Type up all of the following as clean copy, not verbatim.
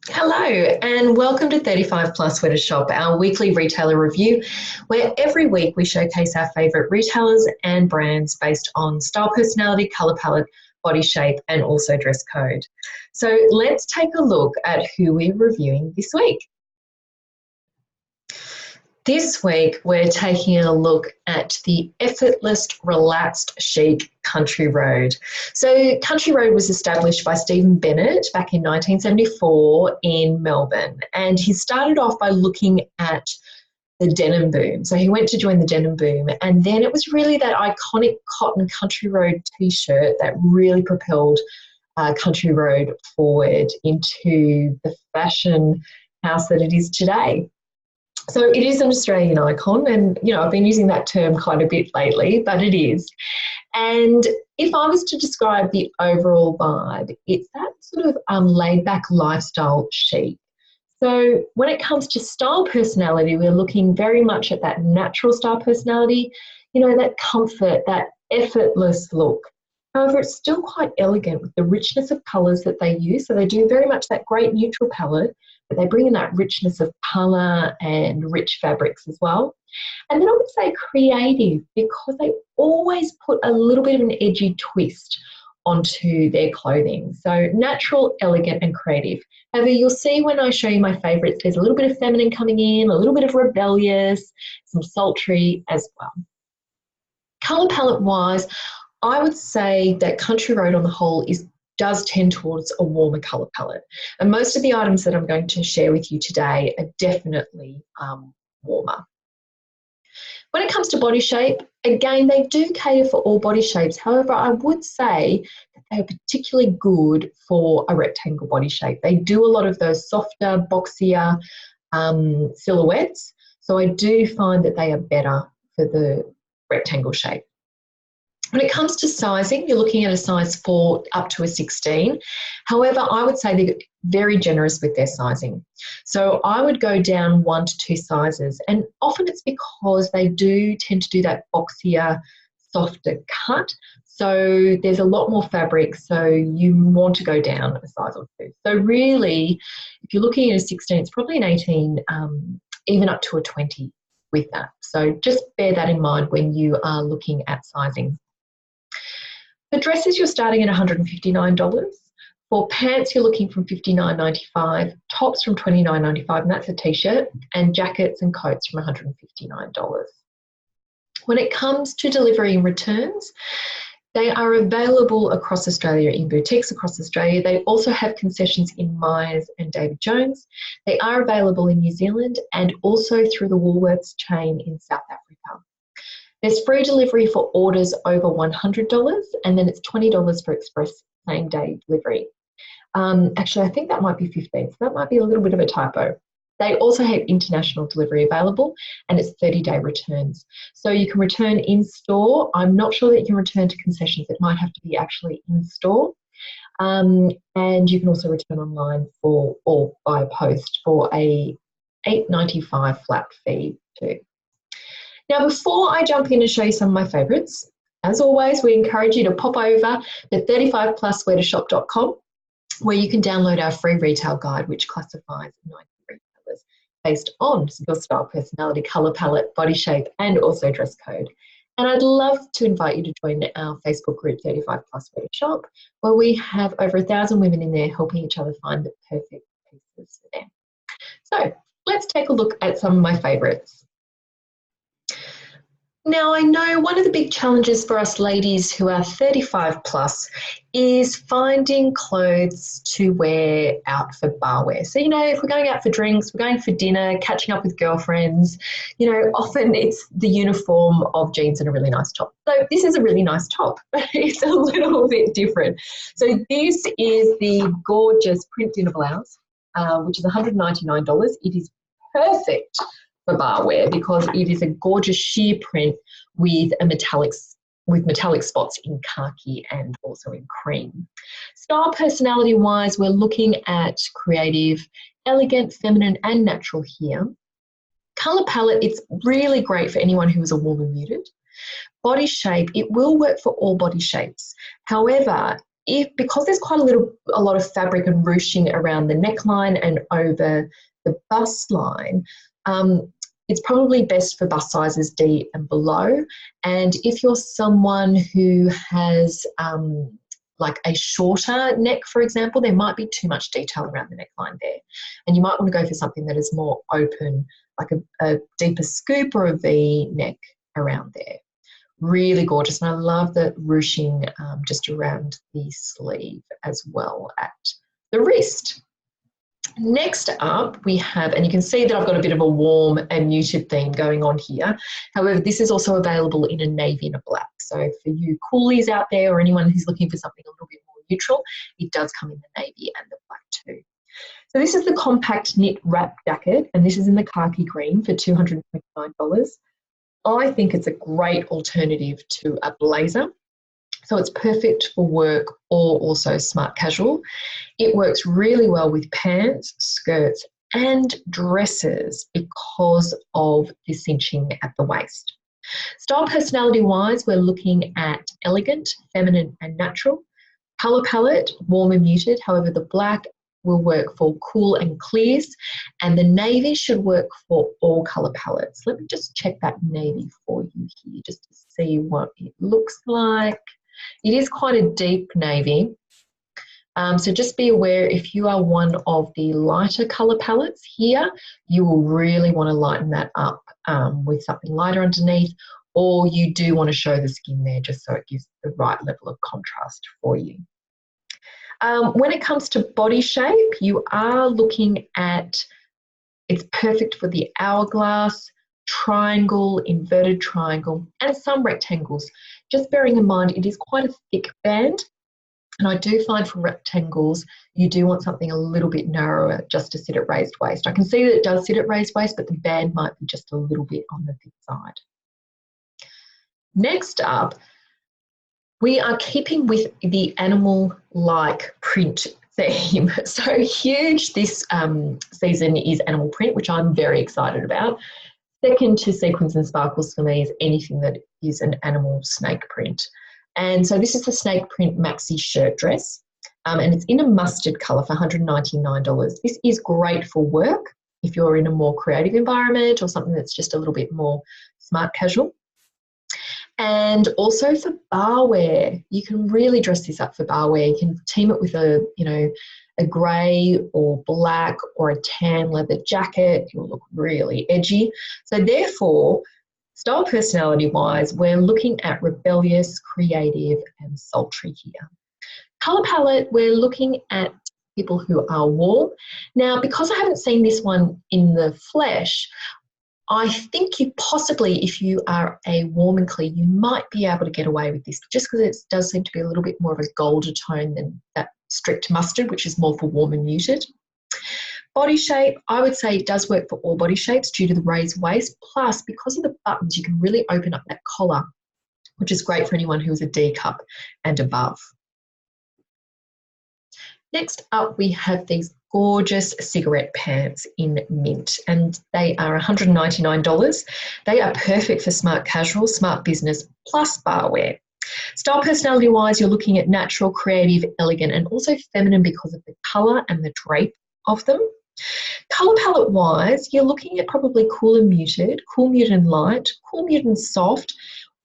Hello, and welcome to 35 Plus Sweater Shop, our weekly retailer review, where every week we showcase our favourite retailers and brands based on style, personality, colour palette, body shape, and also dress code. So let's take a look at who we're reviewing this week. This week, we're taking a look at the Effortless Relaxed Chic Country Road. So Country Road was established by Stephen Bennett back in 1974 in Melbourne. And he started off by looking at the denim boom. So he went to join the denim boom. And then it was really that iconic cotton Country Road t-shirt that really propelled Country Road forward into the fashion house that it is today. So it is an Australian icon, and I've been using that term quite a bit lately, but it is. And if I was to describe the overall vibe, it's that sort of laid-back lifestyle chic. So when it comes to style personality, we're looking very much at that natural style personality, that comfort, that effortless look. However, it's still quite elegant with the richness of colours that they use. So they do very much that great neutral palette, but they bring in that richness of colour and rich fabrics as well. And then I would say creative, because they always put a little bit of an edgy twist onto their clothing. So natural, elegant and creative. However, you'll see when I show you my favourites, there's a little bit of feminine coming in, a little bit of rebellious, some sultry as well. Colour palette wise, I would say that Country Road on the whole does tend towards a warmer colour palette. And most of the items that I'm going to share with you today are definitely warmer. When it comes to body shape, again, they do cater for all body shapes. However, I would say that they are particularly good for a rectangle body shape. They do a lot of those softer, boxier silhouettes. So I do find that they are better for the rectangle shape. When it comes to sizing, you're looking at a size 4 up to a 16. However, I would say they're very generous with their sizing. So I would go down 1 to 2 sizes. And often it's because they do tend to do that boxier, softer cut. So there's a lot more fabric. So you want to go down a size or 2. So really, if you're looking at a 16, it's probably an 18, even up to a 20 with that. So just bear that in mind when you are looking at sizing. For dresses, you're starting at $159. For pants, you're looking from $59.95, tops from $29.95, and that's a t-shirt, and jackets and coats from $159. When it comes to delivery and returns, they are available across Australia in boutiques across Australia. They also have concessions in Myers and David Jones. They are available in New Zealand and also through the Woolworths chain in South Africa. There's free delivery for orders over $100, and then it's $20 for express same-day delivery. Actually, I think that might be 15, so that might be a little bit of a typo. They also have international delivery available, and it's 30-day returns. So you can return in-store. I'm not sure that you can return to concessions. It might have to be actually in-store. And you can also return online or by post for a $8.95 flat fee too. Now, before I jump in and show you some of my favourites, as always, we encourage you to pop over to 35plussweatershop.com, where you can download our free retail guide, which classifies 90 retailers based on your style, personality, colour palette, body shape, and also dress code. And I'd love to invite you to join our Facebook group, 35 Plus Sweater Shop, where we have over 1,000 women in there helping each other find the perfect pieces for them. So let's take a look at some of my favourites. Now, I know one of the big challenges for us ladies who are 35 plus is finding clothes to wear out for bar wear. So, if we're going out for drinks, we're going for dinner, catching up with girlfriends, often it's the uniform of jeans and a really nice top. So this is a really nice top, but it's a little bit different. So this is the gorgeous print dinner blouse, which is $199. It is perfect for bar wear because it is a gorgeous sheer print with metallic spots in khaki and also in cream. Style personality wise, we're looking at creative, elegant, feminine and natural here. Colour palette, it's really great for anyone who is a warm and muted. Body shape, it will work for all body shapes. However, because there's quite a lot of fabric and ruching around the neckline and over the bust line, it's probably best for bust sizes D and below. And if you're someone who has like a shorter neck, for example, there might be too much detail around the neckline there. And you might want to go for something that is more open, like a deeper scoop or a V neck around there. Really gorgeous. And I love the ruching just around the sleeve as well at the wrist. Next up we have, and you can see that I've got a bit of a warm and muted theme going on here. However, this is also available in a navy and a black. So for you coolies out there or anyone who's looking for something a little bit more neutral, it does come in the navy and the black too. So this is the compact knit wrap jacket, and this is in the khaki green for $229. I think it's a great alternative to a blazer. So it's perfect for work or also smart casual. It works really well with pants, skirts, and dresses because of the cinching at the waist. Style personality wise, we're looking at elegant, feminine, and natural. Colour palette, warm and muted. However, the black will work for cool and clears, and the navy should work for all colour palettes. Let me just check that navy for you here just to see what it looks like. It is quite a deep navy, so just be aware if you are one of the lighter colour palettes here, you will really want to lighten that up with something lighter underneath, or you do want to show the skin there just so it gives the right level of contrast for you. When it comes to body shape, you are looking at, it's perfect for the hourglass, triangle, inverted triangle, and some rectangles. Just bearing in mind, it is quite a thick band, and I do find for rectangles, you do want something a little bit narrower just to sit at raised waist. I can see that it does sit at raised waist, but the band might be just a little bit on the thick side. Next up, we are keeping with the animal-like print theme. So huge this season is animal print, which I'm very excited about. Second to sequins and sparkles for me is anything that is an animal snake print. And so this is the snake print maxi shirt dress, and it's in a mustard colour for $199. This is great for work if you're in a more creative environment or something that's just a little bit more smart casual. And also for bar wear, you can really dress this up for bar wear. You can team it with a, a grey or black or a tan leather jacket. You'll look really edgy. So therefore, style personality wise, we're looking at rebellious, creative, and sultry here. Colour palette, we're looking at people who are warm. Now, because I haven't seen this one in the flesh, I think you possibly, if you are a warm and clear, you might be able to get away with this just because it does seem to be a little bit more of a golder tone than that strict mustard, which is more for warm and muted. Body shape, I would say it does work for all body shapes due to the raised waist. Plus, because of the buttons, you can really open up that collar, which is great for anyone who is a D cup and above. Next up, we have these gorgeous cigarette pants in mint, and they are $199. They are perfect for smart casual, smart business, plus bar wear. Style personality wise, you're looking at natural, creative, elegant, and also feminine because of the colour and the drape of them. Colour palette wise, you're looking at probably cool and muted, cool, muted and light, cool, muted and soft,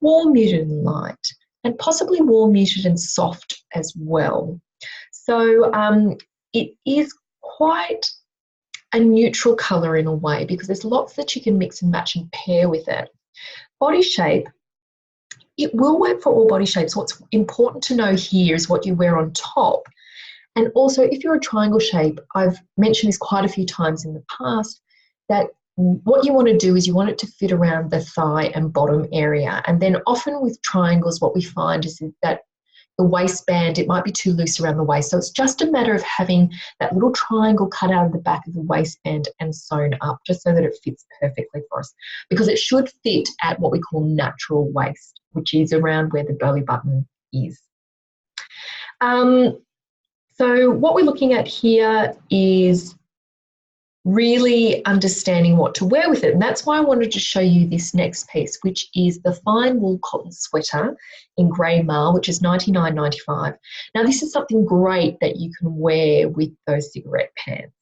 warm, muted and light, and possibly warm, muted and soft as well. So it is quite a neutral colour in a way because there's lots that you can mix and match and pair with it. Body shape, it will work for all body shapes. What's important to know here is what you wear on top. And also, if you're a triangle shape, I've mentioned this quite a few times in the past, that what you want to do is you want it to fit around the thigh and bottom area. And then often with triangles, what we find is that the waistband, it might be too loose around the waist. So it's just a matter of having that little triangle cut out of the back of the waistband and sewn up just so that it fits perfectly for us, because it should fit at what we call natural waist, which is around where the belly button is. So what we're looking at here is really understanding what to wear with it. And that's why I wanted to show you this next piece, which is the fine wool cotton sweater in grey marl, which is $99.95. Now, this is something great that you can wear with those cigarette pants.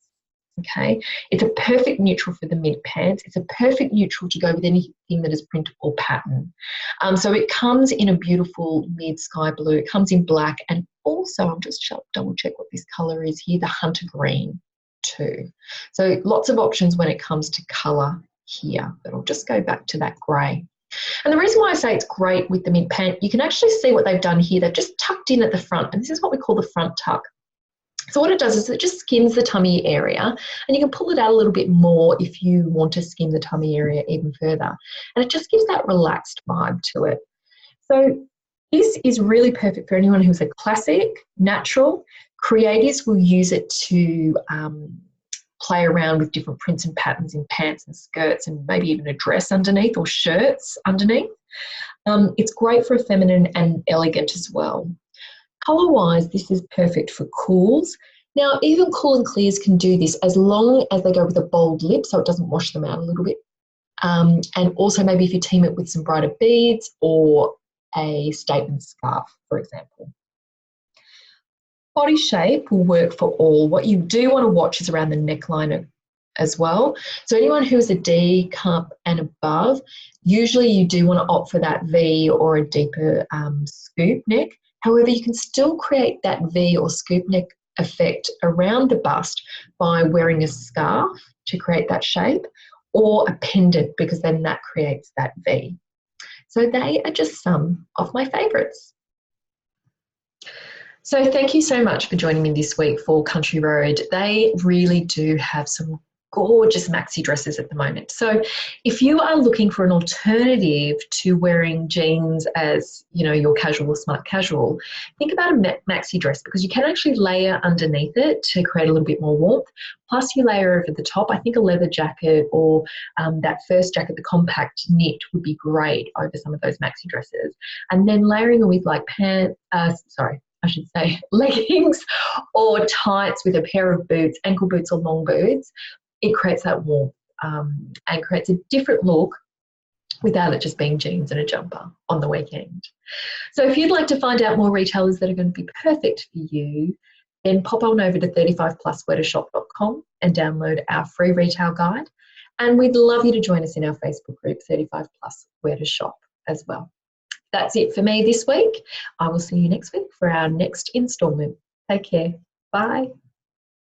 Okay, it's a perfect neutral for the mid pants. It's a perfect neutral to go with anything that is print or pattern. So it comes in a beautiful mid sky blue. It comes in black, and also I'm just double check what this colour is here, the hunter green too. So lots of options when it comes to colour here, but I'll just go back to that grey. And the reason why I say it's great with the mid pant, you can actually see what they've done here. They've just tucked in at the front, and this is what we call the front tuck. So what it does is it just skims the tummy area, and you can pull it out a little bit more if you want to skim the tummy area even further. And it just gives that relaxed vibe to it. So this is really perfect for anyone who's a classic, natural. Creatives will use it to play around with different prints and patterns in pants and skirts, and maybe even a dress underneath or shirts underneath. It's great for a feminine and elegant as well. Colour-wise, this is perfect for cools. Now, even cool and clears can do this as long as they go with a bold lip so it doesn't wash them out a little bit. And also maybe if you team it with some brighter beads or a statement scarf, for example. Body shape will work for all. What you do want to watch is around the neckline as well. So anyone who is a D cup and above, usually you do want to opt for that V or a deeper scoop neck. However, you can still create that V or scoop neck effect around the bust by wearing a scarf to create that shape, or a pendant, because then that creates that V. So they are just some of my favourites. So thank you so much for joining me this week for Country Road. They really do have some gorgeous maxi dresses at the moment. So if you are looking for an alternative to wearing jeans as, you know, your casual or smart casual, think about a maxi dress, because you can actually layer underneath it to create a little bit more warmth. Plus you layer over the top. I think a leather jacket or that first jacket, the compact knit, would be great over some of those maxi dresses. And then layering it with like leggings or tights with a pair of boots, ankle boots or long boots. It creates that warmth and creates a different look without it just being jeans and a jumper on the weekend. So if you'd like to find out more retailers that are going to be perfect for you, then pop on over to 35plusweartoshop.com and download our free retail guide. And we'd love you to join us in our Facebook group, 35 Plus Wear to Shop as well. That's it for me this week. I will see you next week for our next instalment. Take care. Bye.